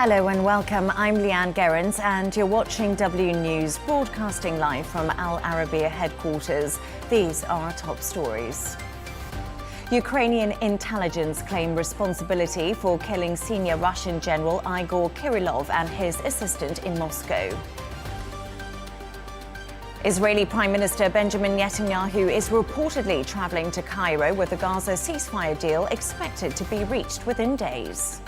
Hello and welcome. I'm Leigh Ann Gerrans and you're watching W News, broadcasting live from Al Arabiya headquarters. These are our top stories. Ukrainian intelligence claim responsibility for killing senior Russian general Igor Kirillo and his assistant in Moscow. Israeli Prime Minister Benjamin Netanyahu is reportedly travelling to Cairo with the Gaza ceasefire deal expected to be reached within days.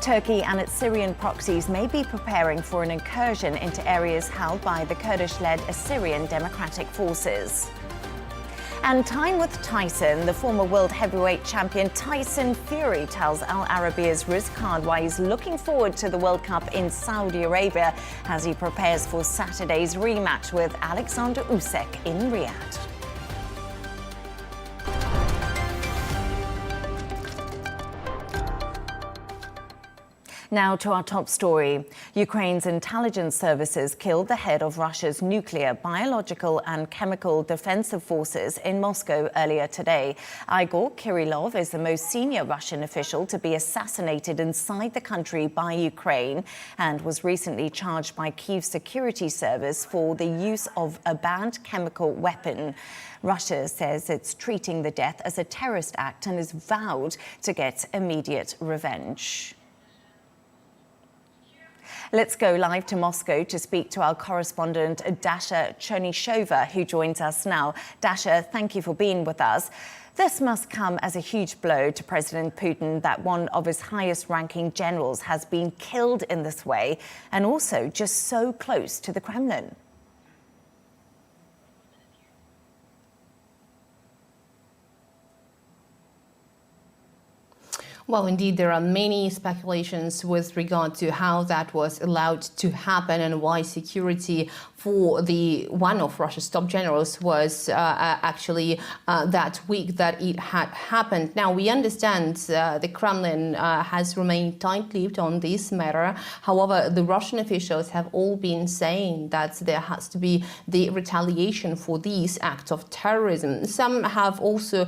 Turkey and its Syrian proxies may be preparing for an incursion into areas held by the Kurdish-led Syrian Democratic Forces. And time with Tyson. The former world heavyweight champion Tyson Fury tells Al Arabiya's Riz Khan why he's looking forward to the World Cup in Saudi Arabia as he prepares for Saturday's rematch with Alexander Usyk in Riyadh. Now to our top story. Ukraine's intelligence services killed the head of Russia's nuclear, biological and chemical defensive forces in Moscow earlier today. Igor Kirillo is the most senior Russian official to be assassinated inside the country by Ukraine and was recently charged by Kyiv's security service for the use of a banned chemical weapon. Russia says it's treating the death as a terrorist act and has vowed to get immediate revenge. Let's go live to Moscow to speak to our correspondent, Dasha Chernyshova, who joins us now. Dasha, thank you for being with us. This must come as a huge blow to President Putin that one of his highest-ranking generals has been killed in this way, and also just so close to the Kremlin. Well, indeed, there are many speculations with regard to how that was allowed to happen and why security for one of Russia's top generals was actually that weak that it had happened. Now, we understand the Kremlin has remained tight-lipped on this matter. However, the Russian officials have all been saying that there has to be the retaliation for these acts of terrorism. Some have also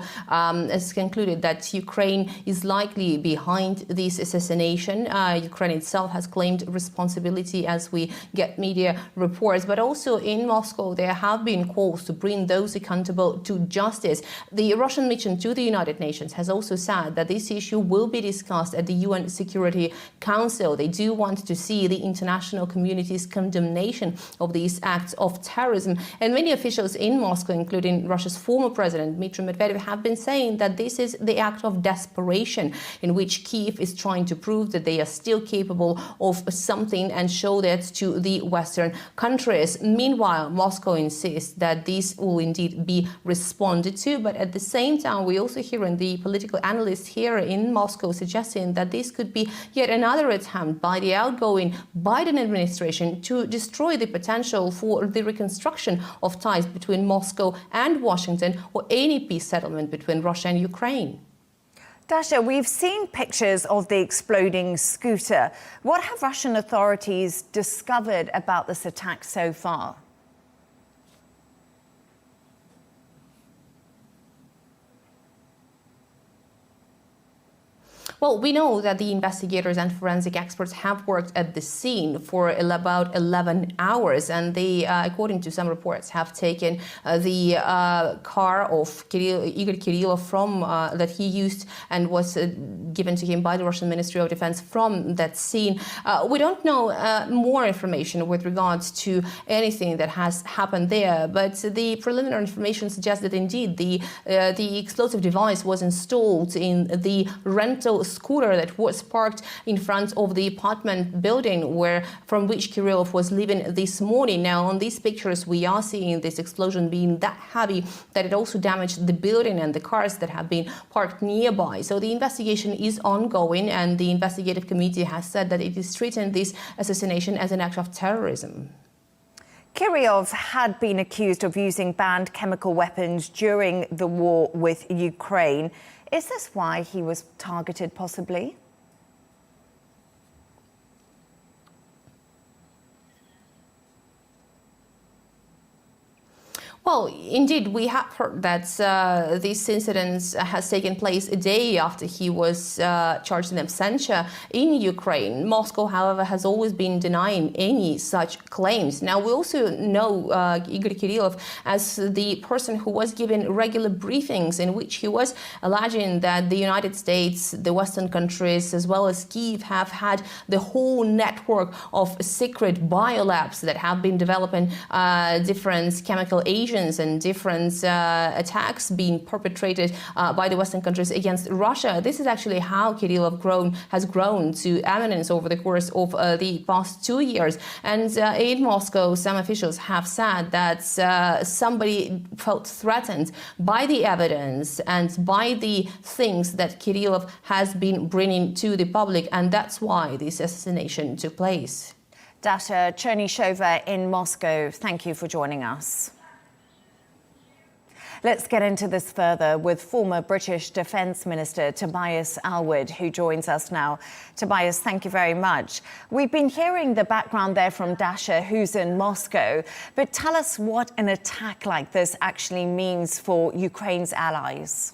concluded that Ukraine is likely behind this assassination. Ukraine itself has claimed responsibility as we get media reports, but also in Moscow there have been calls to bring those accountable to justice. The Russian mission to the United Nations has also said that this issue will be discussed at the UN Security Council. They do want to see the international community's condemnation of these acts of terrorism. And many officials in Moscow, including Russia's former president Dmitry Medvedev, have been saying that this is the act of desperation in which Kyiv is trying to prove that they are still capable of something and show that to the Western countries. Meanwhile, Moscow insists that this will indeed be responded to, but at the same time, we also hearing the political analysts here in Moscow suggesting that this could be yet another attempt by the outgoing Biden administration to destroy the potential for the reconstruction of ties between Moscow and Washington or any peace settlement between Russia and Ukraine. Dasha, we've seen pictures of the exploding scooter. What have Russian authorities discovered about this attack so far? Well, we know that the investigators and forensic experts have worked at the scene for about 11 hours, and they, according to some reports, have taken the car of Igor Kirillo from that he used and was given to him by the Russian Ministry of Defense from that scene. We don't know more information with regards to anything that has happened there, but the preliminary information suggests that indeed the explosive device was installed in the rental scooter that was parked in front of the apartment building from which Kirillo was leaving this morning. Now, on these pictures, we are seeing this explosion being that heavy that it also damaged the building and the cars that have been parked nearby. So the investigation is ongoing, and the investigative committee has said that it is treating this assassination as an act of terrorism. Kirillo had been accused of using banned chemical weapons during the war with Ukraine. Is this why he was targeted, possibly? Well, indeed, we have heard that this incident has taken place a day after he was charged in absentia in Ukraine. Moscow, however, has always been denying any such claims. Now, we also know Igor Kirillo as the person who was given regular briefings in which he was alleging that the United States, the Western countries, as well as Kyiv, have had the whole network of secret biolabs that have been developing different chemical agents and different attacks being perpetrated by the Western countries against Russia. This is actually how Kirillo has grown to eminence over the course of the past 2 years. And in Moscow, some officials have said that somebody felt threatened by the evidence and by the things that Kirillo has been bringing to the public, and that's why this assassination took place. Dasha, Chernyshova in Moscow, thank you for joining us. Let's get into this further with former British Defence Minister Tobias Alwood, who joins us now. Tobias, thank you very much. We've been hearing the background there from Dasha, who's in Moscow, but tell us what an attack like this actually means for Ukraine's allies.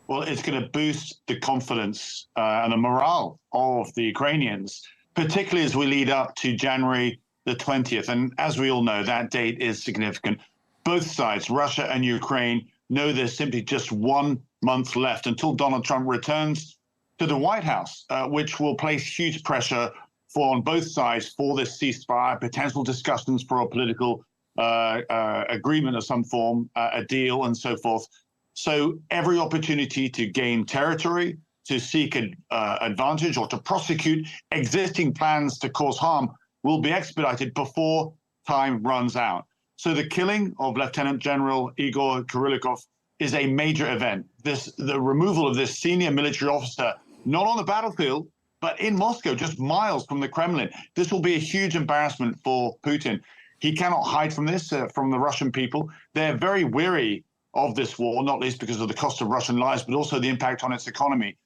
Well, it's going to boost the confidence and the morale of the Ukrainians, particularly as we lead up to January the 20th. And as we all know, that date is significant. Both sides, Russia and Ukraine, know there's simply just 1 month left until Donald Trump returns to the White House, which will place huge pressure on both sides for this ceasefire, potential discussions for a political agreement of some form, a deal and so forth. So every opportunity to gain territory, to seek an advantage or to prosecute existing plans to cause harm will be expedited before time runs out. So the killing of Lieutenant General Igor Kirillo is a major event. The removal of this senior military officer, not on the battlefield, but in Moscow, just miles from the Kremlin. This will be a huge embarrassment for Putin. He cannot hide from this, from the Russian people. They're very weary of this war, not least because of the cost of Russian lives, but also the impact on its economy.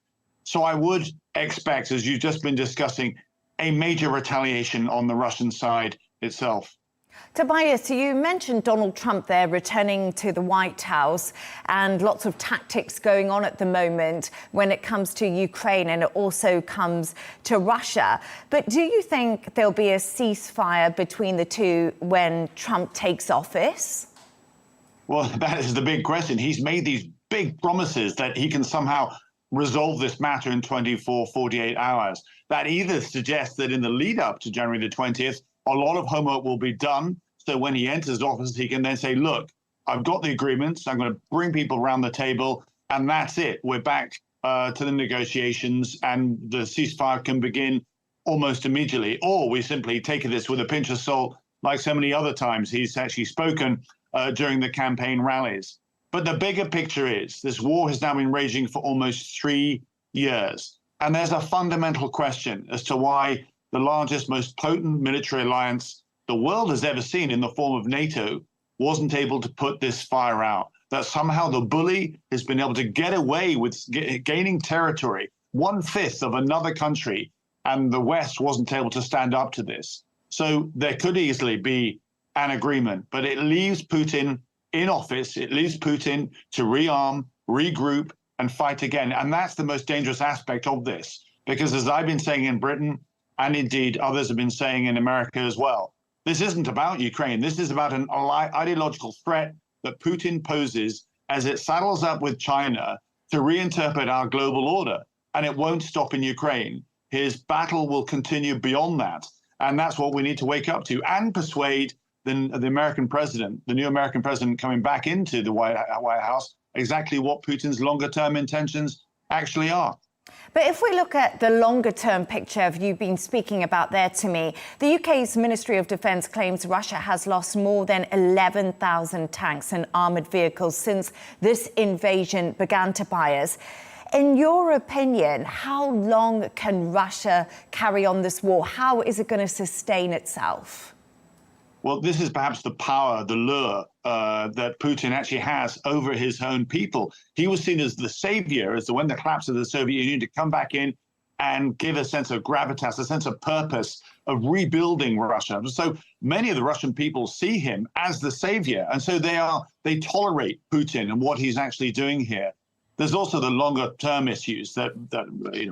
So I would expect, as you've just been discussing, a major retaliation on the Russian side itself. Tobias, you mentioned Donald Trump there returning to the White House and lots of tactics going on at the moment when it comes to Ukraine, and it also comes to Russia. But do you think there'll be a ceasefire between the two when Trump takes office? Well, that is the big question. He's made these big promises that he can somehow resolve this matter in 24, 48 hours. That either suggests that in the lead up to January the 20th, a lot of homework will be done. So when he enters office, he can then say, look, I've got the agreements. I'm going to bring people around the table. And that's it. We're back to the negotiations and the ceasefire can begin almost immediately. Or we simply take this with a pinch of salt, like so many other times he's actually spoken during the campaign rallies. But the bigger picture is this war has now been raging for almost 3 years. And there's a fundamental question as to why the largest, most potent military alliance the world has ever seen in the form of NATO wasn't able to put this fire out. That somehow the bully has been able to get away with gaining territory, 1/5 of another country, and the West wasn't able to stand up to this. So there could easily be an agreement, but it leaves Putin in office. It leaves Putin to rearm, regroup, and fight again. And that's the most dangerous aspect of this, because as I've been saying in Britain, and indeed others have been saying in America as well, this isn't about Ukraine. This is about an ideological threat that Putin poses as it saddles up with China to reinterpret our global order. And it won't stop in Ukraine. His battle will continue beyond that. And that's what we need to wake up to and persuade the American president, the new American president coming back into the White House, exactly what Putin's longer-term intentions actually are. But if we look at the longer-term picture you've been speaking about there to me, the UK's Ministry of Defence claims Russia has lost more than 11,000 tanks and armoured vehicles since this invasion began, Tobias. In your opinion, how long can Russia carry on this war? How is it going to sustain itself? Well, this is perhaps the power, the lure that Putin actually has over his own people. He was seen as the savior, when the collapse of the Soviet Union, to come back in and give a sense of gravitas, a sense of purpose of rebuilding Russia. So many of the Russian people see him as the savior, and so they tolerate Putin and what he's actually doing here. There's also the longer-term issues that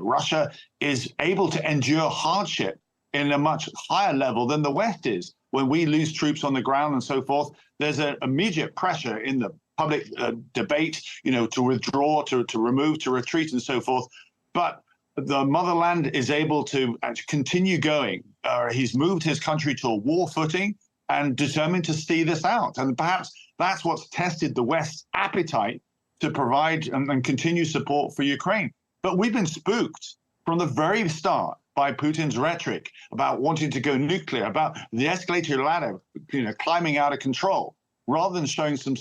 Russia is able to endure hardship in a much higher level than the West is. When we lose troops on the ground and so forth, there's an immediate pressure in the public debate, to withdraw, to remove, to retreat, and so forth. But the motherland is able to actually continue going. He's moved his country to a war footing and determined to see this out. And perhaps that's what's tested the West's appetite to provide and continue support for Ukraine. But we've been spooked from the very start by Putin's rhetoric about wanting to go nuclear, about the escalator ladder, climbing out of control, rather than showing some,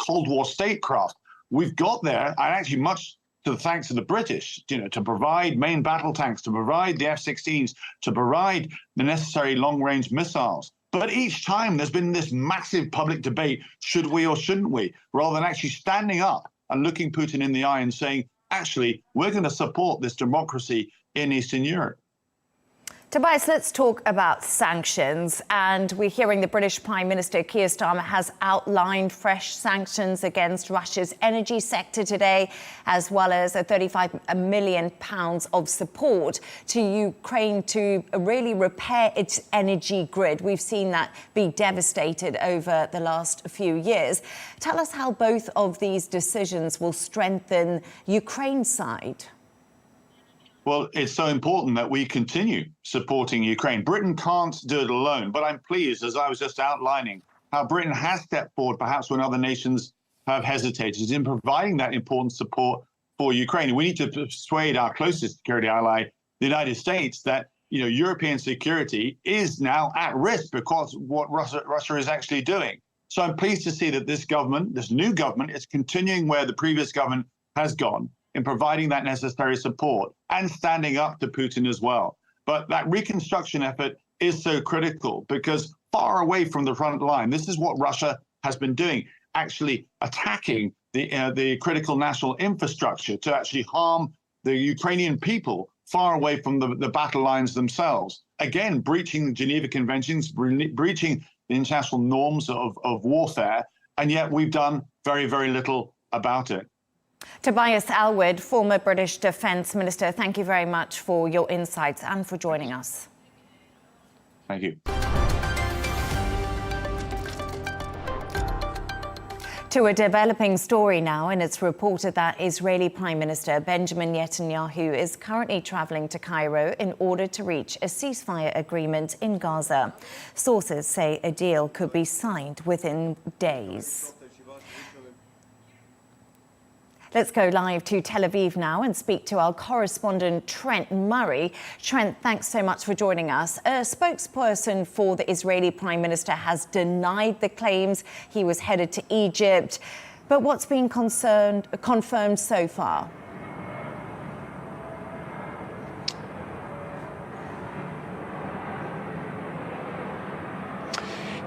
Cold War statecraft. We've got there, and actually much to the thanks of the British, to provide main battle tanks, to provide the F-16s, to provide the necessary long-range missiles. But each time there's been this massive public debate, should we or shouldn't we, rather than actually standing up and looking Putin in the eye and saying, actually, we're going to support this democracy in Eastern Europe. Tobias, let's talk about sanctions. And we're hearing the British Prime Minister Keir Starmer has outlined fresh sanctions against Russia's energy sector today, as well as a £35 million of support to Ukraine to really repair its energy grid. We've seen that be devastated over the last few years. Tell us how both of these decisions will strengthen Ukraine's side. Well, it's so important that we continue supporting Ukraine. Britain can't do it alone, but I'm pleased, as I was just outlining, how Britain has stepped forward, perhaps when other nations have hesitated, in providing that important support for Ukraine. We need to persuade our closest security ally, the United States, that European security is now at risk because what Russia is actually doing. So I'm pleased to see that this government, this new government, is continuing where the previous government has gone, in providing that necessary support and standing up to Putin as well. But that reconstruction effort is so critical because far away from the front line, this is what Russia has been doing, actually attacking the critical national infrastructure to actually harm the Ukrainian people far away from the battle lines themselves. Again, breaching the Geneva Conventions, breaching the international norms of warfare, and yet we've done very, very little about it. Tobias Alwood, former British Defence Minister, thank you very much for your insights and for joining us. Thank you. To a developing story now, and it's reported that Israeli Prime Minister Benjamin Netanyahu is currently travelling to Cairo in order to reach a ceasefire agreement in Gaza. Sources say a deal could be signed within days. Let's go live to Tel Aviv now and speak to our correspondent, Trent Murray. Trent, thanks so much for joining us. A spokesperson for the Israeli Prime Minister has denied the claims he was headed to Egypt. But what's been confirmed so far?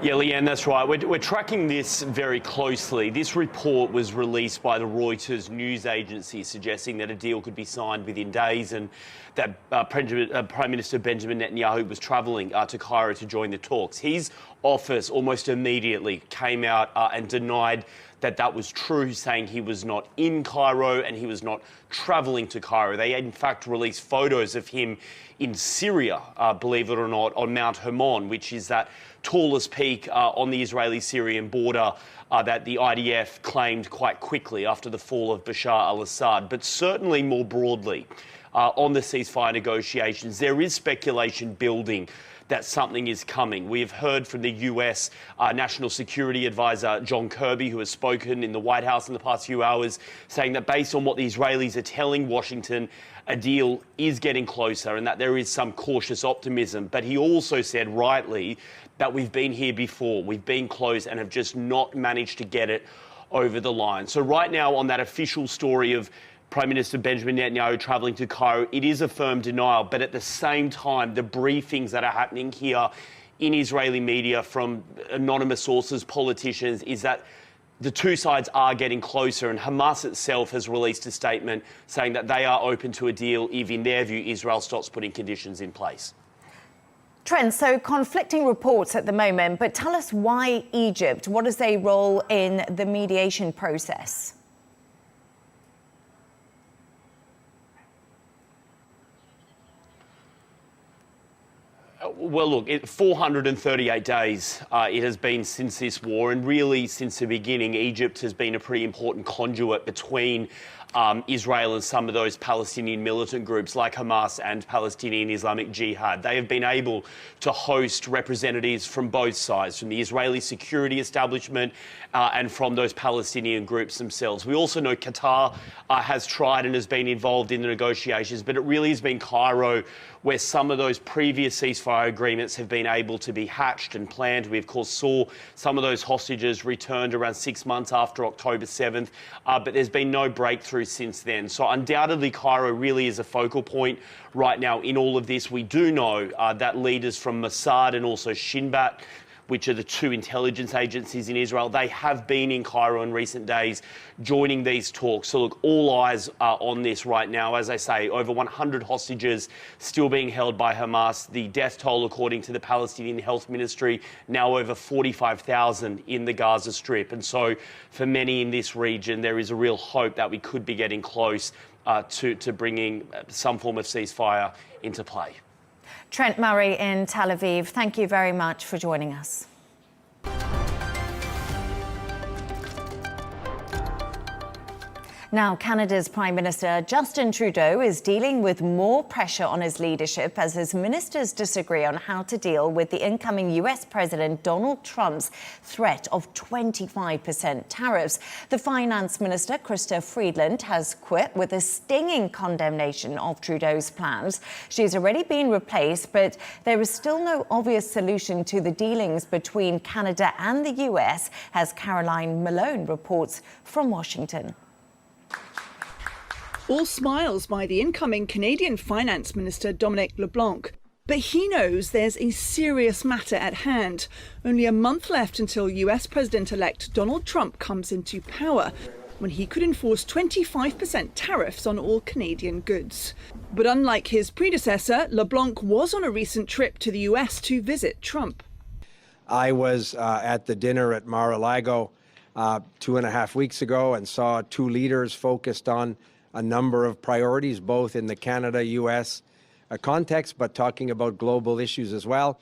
Yeah, Leigh Ann, that's right. We're tracking this very closely. This report was released by the Reuters news agency, suggesting that a deal could be signed within days and that Prime Minister Benjamin Netanyahu was travelling to Cairo to join the talks. His office almost immediately came out and denied that was true, saying he was not in Cairo and he was not travelling to Cairo. They in fact released photos of him in Syria, believe it or not, on Mount Hermon, which is that tallest peak on the Israeli-Syrian border that the IDF claimed quite quickly after the fall of Bashar al-Assad. But certainly more broadly, on the ceasefire negotiations, there is speculation building that something is coming. We have heard from the US National Security Advisor John Kirby, who has spoken in the White House in the past few hours, saying that based on what the Israelis are telling Washington, a deal is getting closer and that there is some cautious optimism. But he also said, rightly, that we've been here before, we've been close and have just not managed to get it over the line. So right now, on that official story of Prime Minister Benjamin Netanyahu travelling to Cairo, it is a firm denial. But at the same time, the briefings that are happening here in Israeli media from anonymous sources, politicians, is that the two sides are getting closer, and Hamas itself has released a statement saying that they are open to a deal if, in their view, Israel stops putting conditions in place. Trent, so conflicting reports at the moment, but tell us why Egypt? What is their role in the mediation process? Well, look, 438 days it has been since this war, and really since the beginning, Egypt has been a pretty important conduit between Israel and some of those Palestinian militant groups like Hamas and Palestinian Islamic Jihad. They have been able to host representatives from both sides, from the Israeli security establishment and from those Palestinian groups themselves. We also know Qatar has tried and has been involved in the negotiations, but it really has been Cairo where some of those previous ceasefire agreements have been able to be hatched and planned. We, of course, saw some of those hostages returned around 6 months after October 7th, but there's been no breakthrough since then. So undoubtedly, Cairo really is a focal point right now in all of this. We do know that leaders from Mossad and also Shin Bet, which are the two intelligence agencies in Israel, they have been in Cairo in recent days joining these talks. So look, all eyes are on this right now. As I say, over 100 hostages still being held by Hamas. The death toll, according to the Palestinian Health Ministry, now over 45,000 in the Gaza Strip. And so for many in this region, there is a real hope that we could be getting close to bringing some form of ceasefire into play. Trent Murray in Tel Aviv, thank you very much for joining us. Now, Canada's Prime Minister Justin Trudeau is dealing with more pressure on his leadership as his ministers disagree on how to deal with the incoming US President Donald Trump's threat of 25% tariffs. The Finance Minister, Chrystia Freeland, has quit with a stinging condemnation of Trudeau's plans. She's already been replaced, but there is still no obvious solution to the dealings between Canada and the US, as Caroline Malone reports from Washington. All smiles by the incoming Canadian Finance Minister Dominic LeBlanc. But he knows there's a serious matter at hand. Only a month left until US President-elect Donald Trump comes into power, when he could enforce 25% tariffs on all Canadian goods. But unlike his predecessor, LeBlanc was on a recent trip to the US to visit Trump. I was at the dinner at Mar-a-Lago 2.5 weeks ago and saw two leaders focused on a number of priorities, both in the Canada-US context, but talking about global issues as well.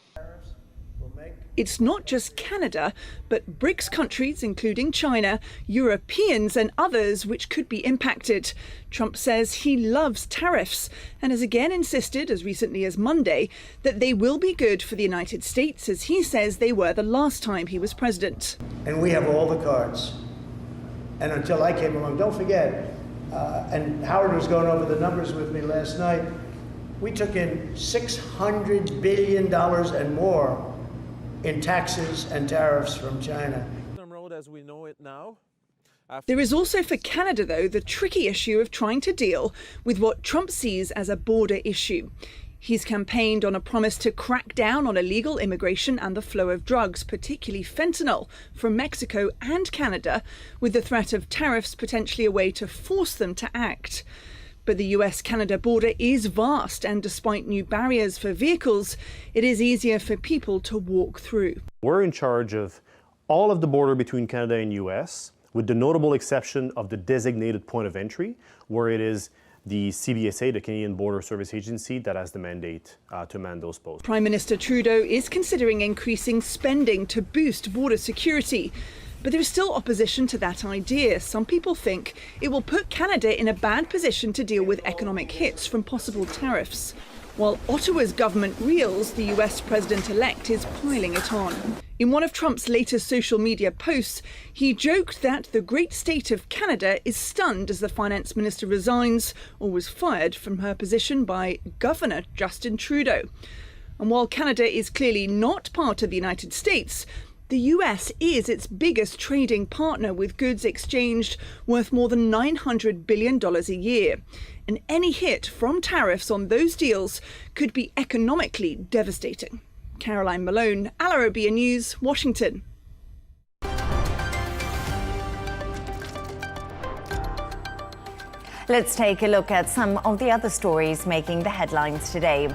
It's not just Canada, but BRICS countries, including China, Europeans and others which could be impacted. Trump says he loves tariffs and has again insisted, as recently as Monday, that they will be good for the United States, as he says they were the last time he was president. And we have all the cards. And until I came along, don't forget, and Howard was going over the numbers with me last night, we took in $600 billion and more in taxes and tariffs from China. As we know it now. There is also for Canada, though, the tricky issue of trying to deal with what Trump sees as a border issue. He's campaigned on a promise to crack down on illegal immigration and the flow of drugs, particularly fentanyl, from Mexico and Canada, with the threat of tariffs potentially a way to force them to act. But the US-Canada border is vast, and despite new barriers for vehicles, it is easier for people to walk through. We're in charge of all of the border between Canada and US, with the notable exception of the designated point of entry, where it is the CBSA, the Canadian Border Service Agency, that has the mandate to man those posts. Prime Minister Trudeau is considering increasing spending to boost border security. But there is still opposition to that idea. Some people think it will put Canada in a bad position to deal with economic hits from possible tariffs. While Ottawa's government reels, the US president-elect is piling it on. In one of Trump's latest social media posts, he joked that the great state of Canada is stunned as the finance minister resigns or was fired from her position by Governor Justin Trudeau. And while Canada is clearly not part of the United States, the US is its biggest trading partner, with goods exchanged worth more than $900 billion a year. And any hit from tariffs on those deals could be economically devastating. Caroline Malone, Al Arabiya News, Washington. Let's take a look at some of the other stories making the headlines today.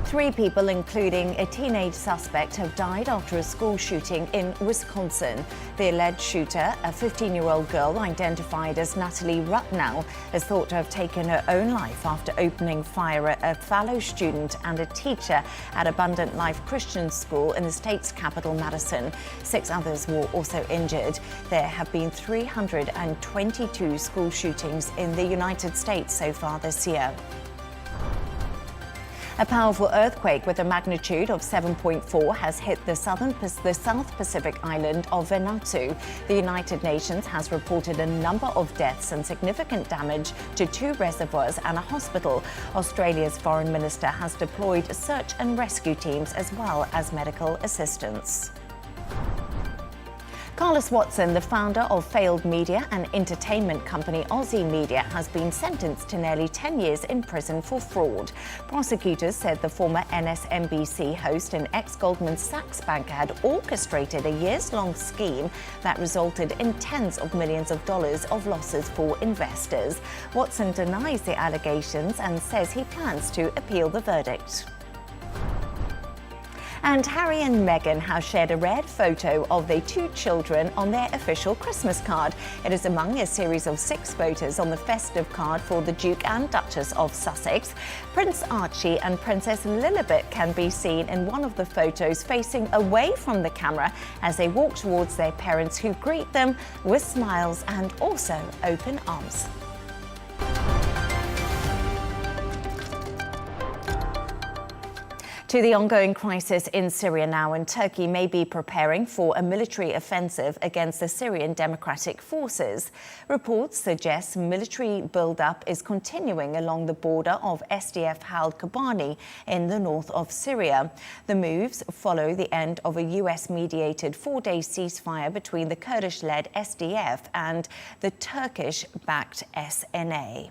3 people, including a teenage suspect, have died after a school shooting in Wisconsin. The alleged shooter, a 15-year-old girl identified as Natalie Rutnow, is thought to have taken her own life after opening fire at a fellow student and a teacher at Abundant Life Christian School in the state's capital, Madison. 6 others were also injured. There have been 322 school shootings in the United States so far this year. A powerful earthquake with a magnitude of 7.4 has hit the South Pacific island of Vanuatu. The United Nations has reported a number of deaths and significant damage to 2 reservoirs and a hospital. Australia's foreign minister has deployed search and rescue teams as well as medical assistance. Carlos Watson, the founder of failed media and entertainment company Aussie Media, has been sentenced to nearly 10 years in prison for fraud. Prosecutors said the former NSNBC host and ex-Goldman Sachs banker had orchestrated a years-long scheme that resulted in tens of millions of dollars of losses for investors. Watson denies the allegations and says he plans to appeal the verdict. And Harry and Meghan have shared a rare photo of their 2 children on their official Christmas card. It is among a series of 6 photos on the festive card for the Duke and Duchess of Sussex. Prince Archie and Princess Lilibet can be seen in one of the photos facing away from the camera as they walk towards their parents, who greet them with smiles and also open arms. To the ongoing crisis in Syria now, and Turkey may be preparing for a military offensive against the Syrian Democratic Forces. Reports suggest military build-up is continuing along the border of SDF-held Kobani in the north of Syria. The moves follow the end of a US-mediated 4-day ceasefire between the Kurdish-led SDF and the Turkish-backed SNA.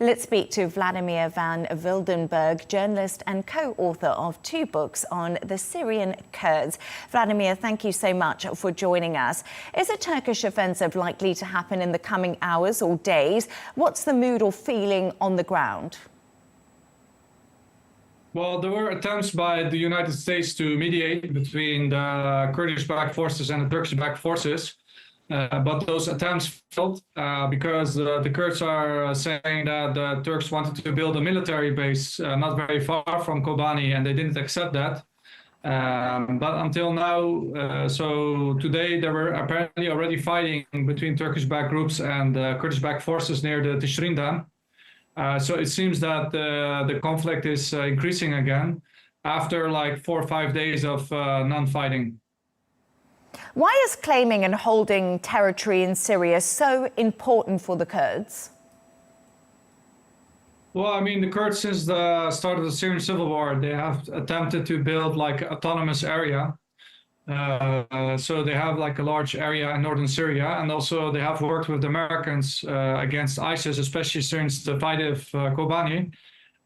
Let's speak to Vladimir Van Venberg, journalist and co-author of 2 books on the Syrian Kurds. Vladimir, thank you so much for joining us. Is a Turkish offensive likely to happen in the coming hours or days? What's the mood or feeling on the ground? Well, there were attempts by the United States to mediate between the Kurdish-backed forces and the Turkish-backed forces. But those attempts failed because the Kurds are saying that the Turks wanted to build a military base not very far from Kobani, and they didn't accept that. But until now, so today there were apparently already fighting between Turkish-backed groups and Kurdish-backed forces near the Tishrin Dam. So it seems that the conflict is increasing again after like 4 or 5 days of non-fighting. Why is claiming and holding territory in Syria so important for the Kurds? Well, I mean, the Kurds, since the start of the Syrian civil war, they have attempted to build like autonomous area. So they have like a large area in northern Syria, and also they have worked with the Americans against ISIS, especially since the fight of Kobani.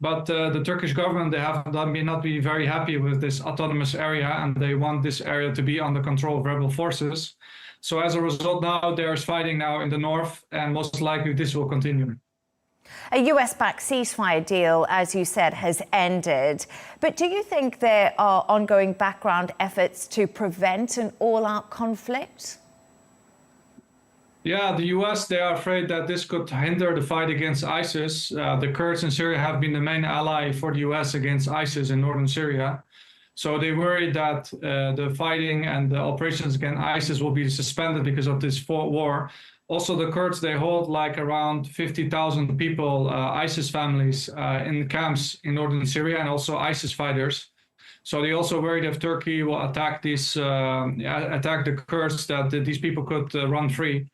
But the Turkish government, they have not be very happy with this autonomous area, and they want this area to be under control of rebel forces. So as a result, now there's fighting now in the north, and most likely this will continue. A US-backed ceasefire deal, as you said, has ended. But do you think there are ongoing background efforts to prevent an all-out conflict? Yeah, the US, they are afraid that this could hinder the fight against ISIS. The Kurds in Syria have been the main ally for the US against ISIS in northern Syria. So they worry that the fighting and the operations against ISIS will be suspended because of this war. Also, the Kurds, they hold like around 50,000 people, ISIS families in camps in northern Syria, and also ISIS fighters. So they also worried if Turkey will attack attack the Kurds, that these people could run free.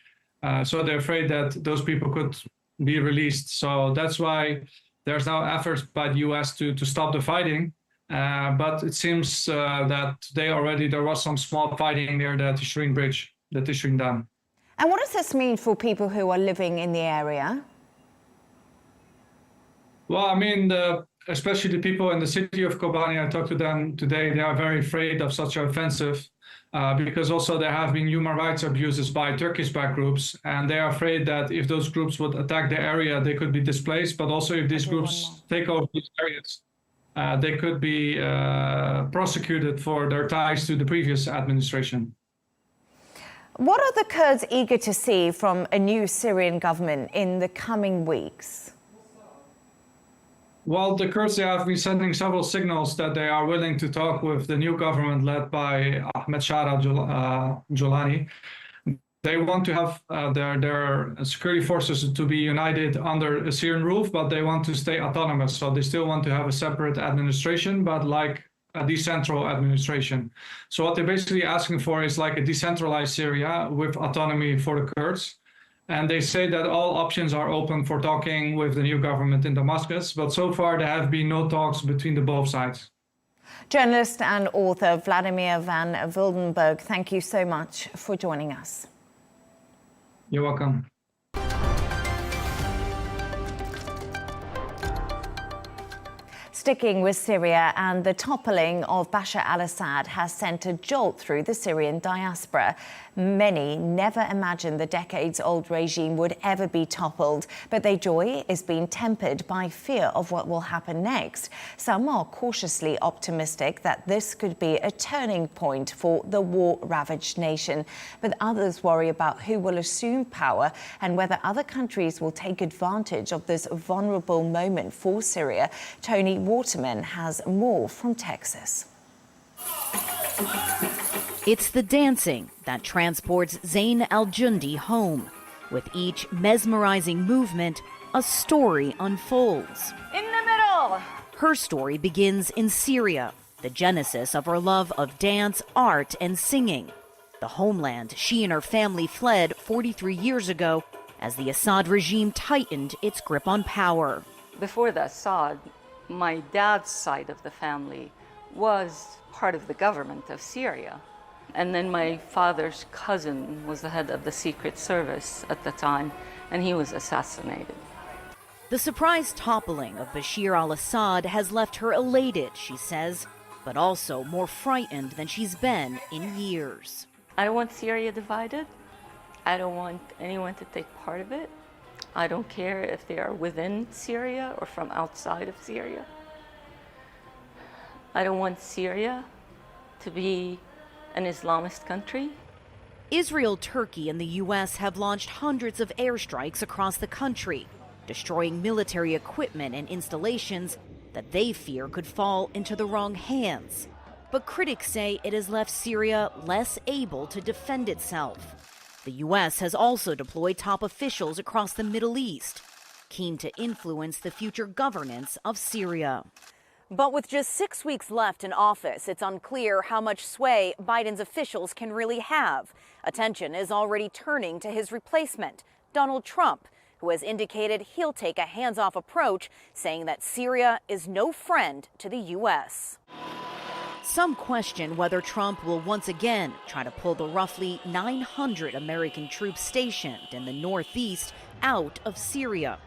So they're afraid that those people could be released. So that's why there's now efforts by the US to stop the fighting. But it seems that there was some small fighting near the Tishrin Bridge, the Tishrin Dam. And what does this mean for people who are living in the area? Well, I mean, especially the people in the city of Kobani, I talked to them today, they are very afraid of such an offensive because also there have been human rights abuses by Turkish-backed groups, and they are afraid that if those groups would attack the area, they could be displaced, but also if these groups take over these areas, they could be prosecuted for their ties to the previous administration. What are the Kurds eager to see from a new Syrian government in the coming weeks? Well, the Kurds have been sending several signals that they are willing to talk with the new government led by Ahmed Shara Jolani. They want to have their security forces to be united under a Syrian roof, but they want to stay autonomous. So they still want to have a separate administration, but like a decentralized administration. So what they're basically asking for is like a decentralized Syria with autonomy for the Kurds. And they say that all options are open for talking with the new government in Damascus, but so far there have been no talks between the both sides. Journalist and author Vladimir Van Venberg, thank you so much for joining us. You're welcome. Sticking with Syria, and the toppling of Bashar al-Assad has sent a jolt through the Syrian diaspora. Many never imagined the decades-old regime would ever be toppled, but their joy is being tempered by fear of what will happen next. Some are cautiously optimistic that this could be a turning point for the war-ravaged nation, but others worry about who will assume power and whether other countries will take advantage of this vulnerable moment for Syria. Tony Waterman has more from Texas. It's the dancing that transports Zain al-Jundi home. With each mesmerizing movement, a story unfolds. In the middle! Her story begins in Syria, the genesis of her love of dance, art, and singing. The homeland she and her family fled 43 years ago as the Assad regime tightened its grip on power. Before the Assad, my dad's side of the family was part of the government of Syria. And then my father's cousin was the head of the Secret Service at the time, and he was assassinated. The surprise toppling of Bashar al-Assad has left her elated, she says, but also more frightened than she's been in years. I don't want Syria divided. I don't want anyone to take part of it. I don't care if they are within Syria or from outside of Syria. I don't want Syria to be an Islamist country. Israel, Turkey, and the U.S. have launched hundreds of airstrikes across the country, destroying military equipment and installations that they fear could fall into the wrong hands. But critics say it has left Syria less able to defend itself. The U.S. has also deployed top officials across the Middle East, keen to influence the future governance of Syria. But with just 6 weeks left in office, it's unclear how much sway Biden's officials can really have. Attention is already turning to his replacement, Donald Trump, who has indicated he'll take a hands-off approach, saying that Syria is no friend to the U.S. Some question whether Trump will once again try to pull the roughly 900 American troops stationed in the northeast out of Syria.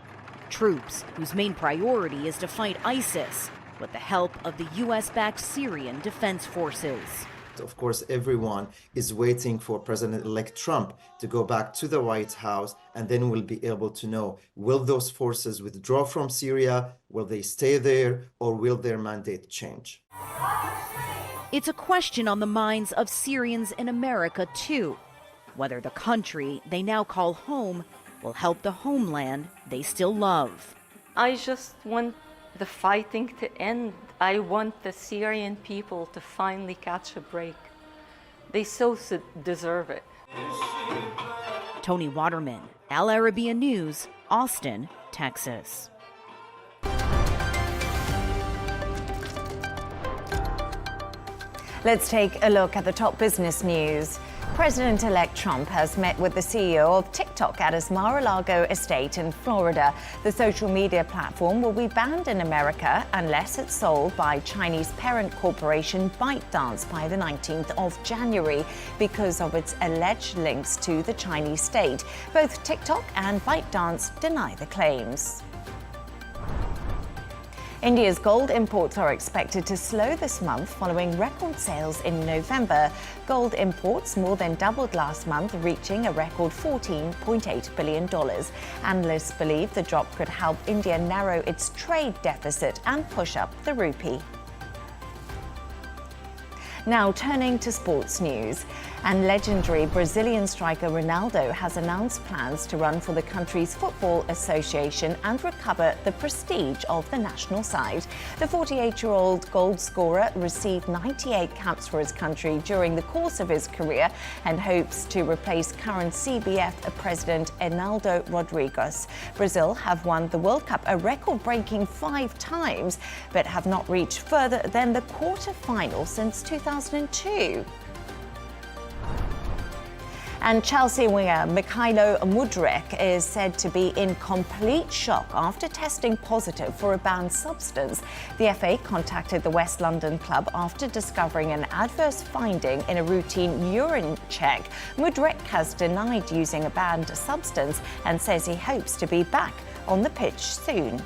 Troops whose main priority is to fight ISIS, with the help of the U.S.-backed Syrian Defense Forces. Of course, everyone is waiting for President-elect Trump to go back to the White House, and then we'll be able to know, will those forces withdraw from Syria, will they stay there, or will their mandate change? It's a question on the minds of Syrians in America, too. Whether the country they now call home will help the homeland they still love. I just want the fighting to end. I want the Syrian people to finally catch a break. They so deserve it. Tony Waterman, Al Arabiya News, Austin, Texas. Let's take a look at the top business news. President-elect Trump has met with the CEO of TikTok at his Mar-a-Lago estate in Florida. The social media platform will be banned in America unless it's sold by Chinese parent corporation ByteDance by the 19th of January because of its alleged links to the Chinese state. Both TikTok and ByteDance deny the claims. India's gold imports are expected to slow this month following record sales in November. Gold imports more than doubled last month, reaching a record $14.8 billion. Analysts believe the drop could help India narrow its trade deficit and push up the rupee. Now turning to sports news. And legendary Brazilian striker Ronaldo has announced plans to run for the country's football association and recover the prestige of the national side. The 48-year-old goal scorer received 98 caps for his country during the course of his career and hopes to replace current CBF president Reinaldo Rodrigues. Brazil have won the World Cup a record-breaking 5 times, but have not reached further than the quarter-final since 2002. And Chelsea winger Mykhailo Mudryk is said to be in complete shock after testing positive for a banned substance. The FA contacted the West London club after discovering an adverse finding in a routine urine check. Mudryk has denied using a banned substance and says he hopes to be back on the pitch soon.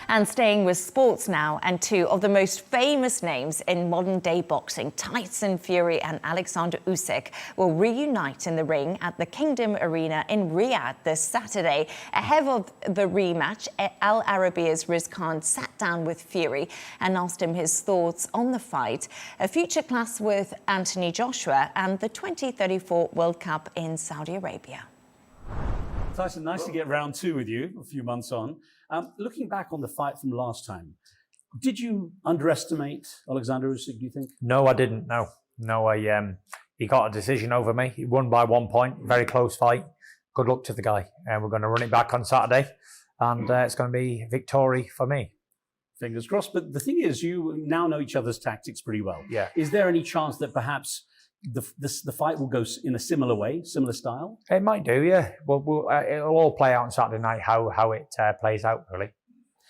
And staying with sports now, and two of the most famous names in modern-day boxing, Tyson Fury and Alexander Usyk, will reunite in the ring at the Kingdom Arena in Riyadh this Saturday. Ahead of the rematch, Al Arabia's Riz Khan sat down with Fury and asked him his thoughts on the fight, a future clash with Anthony Joshua, and the 2034 World Cup in Saudi Arabia. Tyson, nice to get round 2 with you a few months on. Looking back on the fight from last time, did you underestimate Alexander Usyk, do you think? No, I didn't. No, he got a decision over me. He won by 1 point. Very close fight. Good luck to the guy. And we're going to run it back on Saturday. And it's going to be victory for me. Fingers crossed. But the thing is, you now know each other's tactics pretty well. Yeah. Is there any chance that perhaps the fight will go in a similar way, similar style? It might do, yeah. Well, it'll all play out on Saturday night how it plays out, really.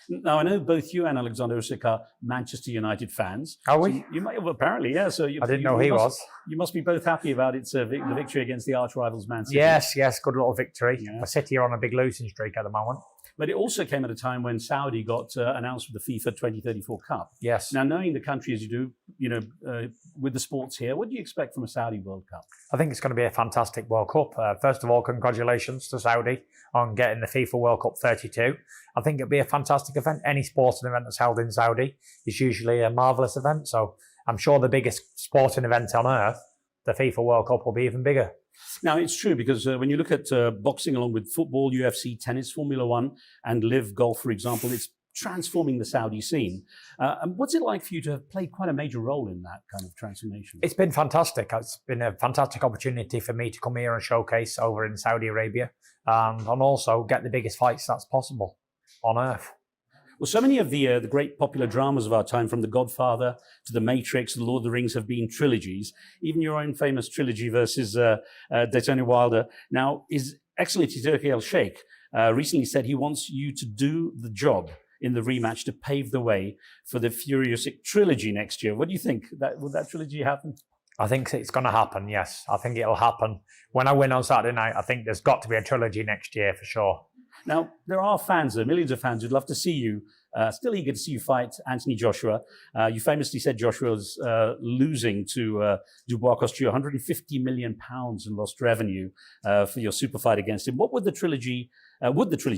Now, I know both you and Alexander Usyk are Manchester United fans. Are we? So you might, well, apparently, yeah. So I didn't know he was. You must be both happy about it, the victory against the arch rivals Man City. Yes, good little victory. Yeah. City are on a big losing streak at the moment. But it also came at a time when Saudi got announced with the FIFA 2034 Cup. Yes. Now, knowing the country as you do, with the sports here, what do you expect from a Saudi World Cup? I think it's going to be a fantastic World Cup. First of all, congratulations to Saudi on getting the FIFA World Cup 32. I think it'll be a fantastic event. Any sporting event that's held in Saudi is usually a marvellous event. So I'm sure the biggest sporting event on earth, the FIFA World Cup, will be even bigger. Now, it's true because when you look at boxing along with football, UFC, tennis, Formula One, and Live Golf, for example, it's transforming the Saudi scene. And what's it like for you to have played quite a major role in that kind of transformation? It's been fantastic. It's been a fantastic opportunity for me to come here and showcase over in Saudi Arabia and also get the biggest fights that's possible on earth. Well, so many of the great popular dramas of our time, from The Godfather to The Matrix, The Lord of the Rings, have been trilogies. Even your own famous trilogy versus Daytona Wilder. Now, His Excellency Turki al-Sheikh recently said he wants you to do the job in the rematch to pave the way for the Fury-Usyk trilogy next year. What do you think? Will that trilogy happen? I think it's going to happen, yes. I think it'll happen. When I win on Saturday night, I think there's got to be a trilogy next year for sure. Now, there are fans, millions of fans who'd love to see you, still eager to see you fight Anthony Joshua. You famously said Joshua was losing to Dubois cost you £150 million in lost revenue for your super fight against him. What would the trilogy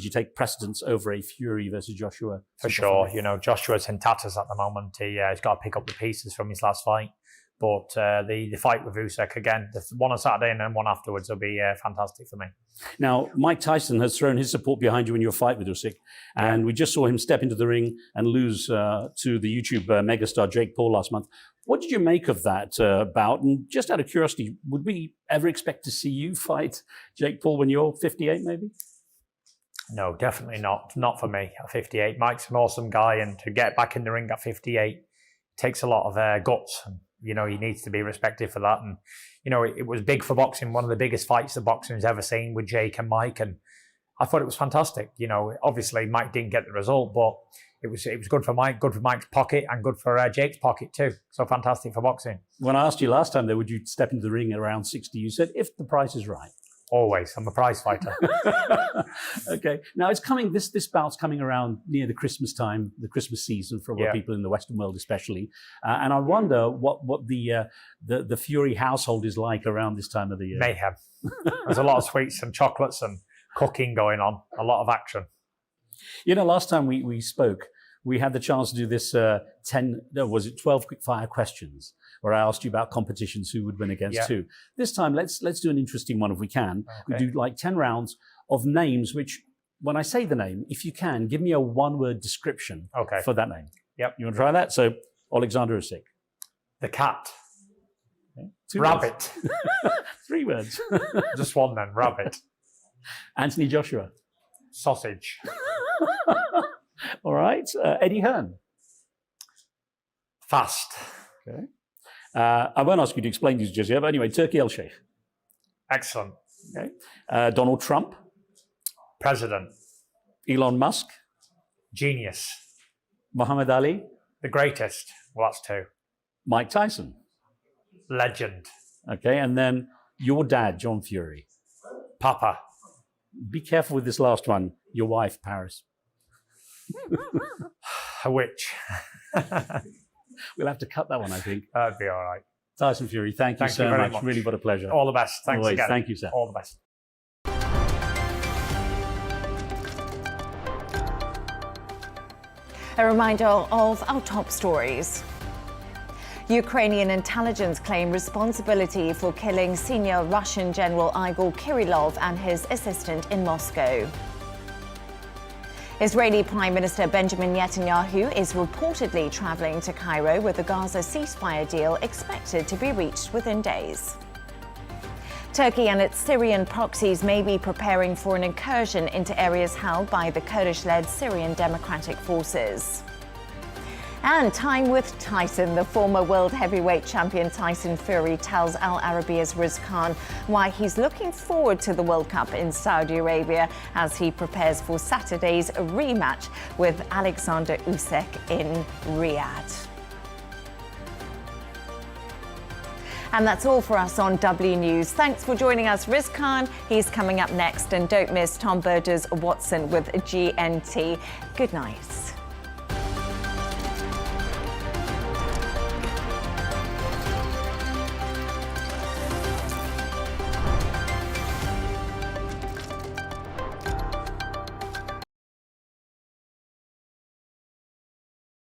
take precedence over a Fury versus Joshua? For sure. Fight? Joshua's in tatters at the moment. He's got to pick up the pieces from his last fight. But the fight with Usyk, again, the one on Saturday and then one afterwards will be fantastic for me. Now, Mike Tyson has thrown his support behind you in your fight with Usyk. And we just saw him step into the ring and lose to the YouTube megastar Jake Paul last month. What did you make of that bout? And just out of curiosity, would we ever expect to see you fight Jake Paul when you're 58 maybe? No, definitely not. Not for me at 58. Mike's an awesome guy, and to get back in the ring at 58 takes a lot of guts. He needs to be respected for that. And, it was big for boxing, one of the biggest fights that boxing's ever seen with Jake and Mike. And I thought it was fantastic. Obviously Mike didn't get the result, but it was good for Mike, good for Mike's pocket, and good for Jake's pocket too. So fantastic for boxing. When I asked you last time, though, would you step into the ring at around 60? You said, if the price is right. Always. I'm a prize fighter. Okay. Now it's coming. This bout's coming around near the Christmas time, the Christmas season for people in the Western world, especially. And I wonder what the Fury household is like around this time of the year. Mayhem. There's a lot of sweets and chocolates and cooking going on. A lot of action. You know, last time we spoke, we had the chance to do this 12 quick fire questions, where I asked you about competitions, who would win against who. This time, let's do an interesting one if we can. Okay. We do like 10 rounds of names, which, when I say the name, if you can, give me a one-word description for that name. Yep. You want to try that? So, Alexander Usyk. The cat. Okay. Rabbit. 3 words. Just one then, rabbit. Anthony Joshua. Sausage. All right. Eddie Hearn. Fast. Okay. I won't ask you to explain these just yet, but anyway, Turkey El Sheikh. Excellent. Okay. Donald Trump. President. Elon Musk. Genius. Muhammad Ali. The greatest. Well, that's 2. Mike Tyson. Legend. Okay, and then your dad, John Fury. Papa. Be careful with this last one. Your wife, Paris. A witch. We'll have to cut that one, I think. That'd be all right. Tyson Fury, thank you so much. Really, what a pleasure. All the best. Thanks Always. again. Thank you, sir. All the best. A reminder of our top stories. Ukrainian intelligence claim responsibility for killing senior Russian General Igor Kirillo and his assistant in Moscow. Israeli Prime Minister Benjamin Netanyahu is reportedly traveling to Cairo with the Gaza ceasefire deal expected to be reached within days. Turkey and its Syrian proxies may be preparing for an incursion into areas held by the Kurdish-led Syrian Democratic Forces. And time with Tyson. The former world heavyweight champion Tyson Fury tells Al Arabia's Riz Khan why he's looking forward to the World Cup in Saudi Arabia as he prepares for Saturday's rematch with Alexander Usyk in Riyadh. And that's all for us on W News. Thanks for joining us, Riz Khan. He's coming up next. And don't miss Tom Berger's Watson with GNT. Good night.